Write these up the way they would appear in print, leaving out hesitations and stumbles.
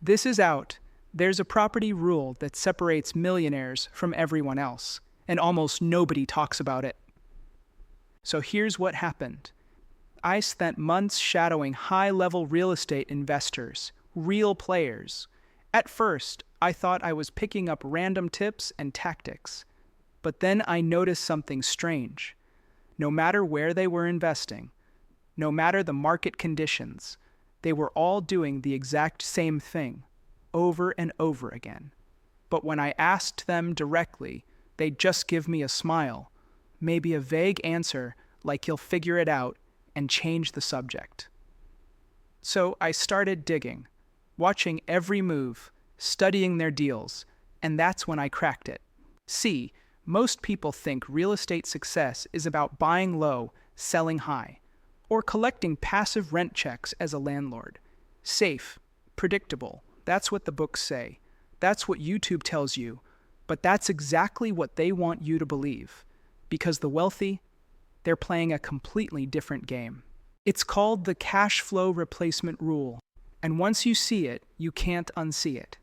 This is out. There's a property rule that separates millionaires from everyone else, and almost nobody talks about it. So here's what happened. I spent months shadowing high-level real estate investors, real players. At first, I thought I was picking up random tips and tactics. But then I noticed something strange. No matter where they were investing, no matter the market conditions, they were all doing the exact same thing, over and over again. But when I asked them directly, they'd just give me a smile, maybe a vague answer like you'll figure it out, and change the subject. So I started digging, watching every move, studying their deals, and that's when I cracked it. See, most people think real estate success is about buying low, selling high, or collecting passive rent checks as a landlord. Safe, predictable, that's what the books say. That's what YouTube tells you, but that's exactly what they want you to believe. Because the wealthy, they're playing a completely different game. It's called the cash flow replacement rule, and once you see it, you can't unsee it.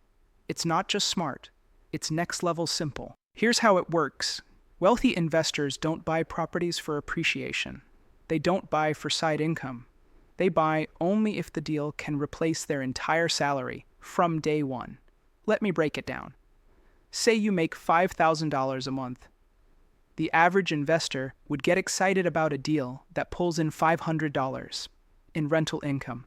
It's not just smart, it's next level simple. Here's how it works. Wealthy investors don't buy properties for appreciation. They don't buy for side income. They buy only if the deal can replace their entire salary from day one. Let me break it down. Say you make $5,000 a month. The average investor would get excited about a deal that pulls in $500 in rental income.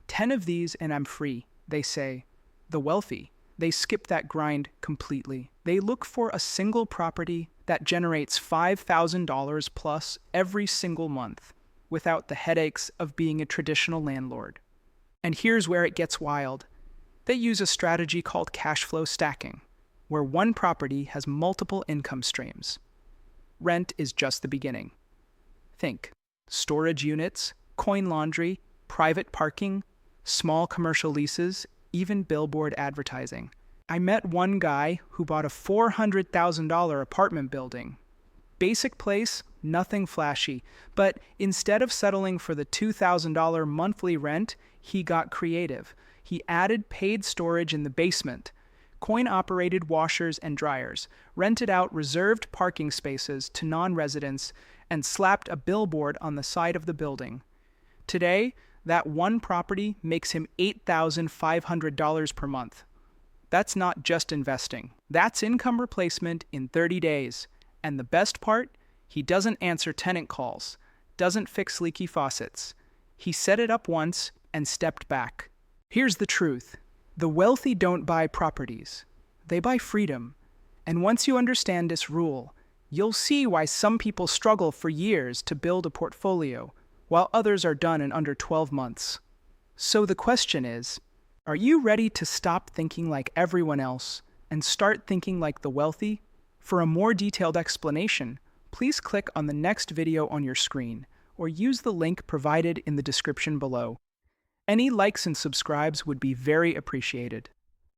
10 of these and I'm free, they say. The wealthy, they skip that grind completely. They look for a single property that generates $5,000 plus every single month without the headaches of being a traditional landlord. And here's where it gets wild. They use a strategy called cash flow stacking, where one property has multiple income streams. Rent is just the beginning. Think storage units, coin laundry, private parking, small commercial leases, even billboard advertising. I met one guy who bought a $400,000 apartment building. Basic place, nothing flashy, but instead of settling for the $2,000 monthly rent, he got creative. He added paid storage in the basement, coin-operated washers and dryers, rented out reserved parking spaces to non-residents, and slapped a billboard on the side of the building. Today, that one property makes him $8,500 per month. That's not just investing. That's income replacement in 30 days. And the best part? He doesn't answer tenant calls, doesn't fix leaky faucets. He set it up once and stepped back. Here's the truth. The wealthy don't buy properties. They buy freedom. And once you understand this rule, you'll see why some people struggle for years to build a portfolio, while others are done in under 12 months. So the question is, are you ready to stop thinking like everyone else and start thinking like the wealthy? For a more detailed explanation, please click on the next video on your screen or use the link provided in the description below. Any likes and subscribes would be very appreciated.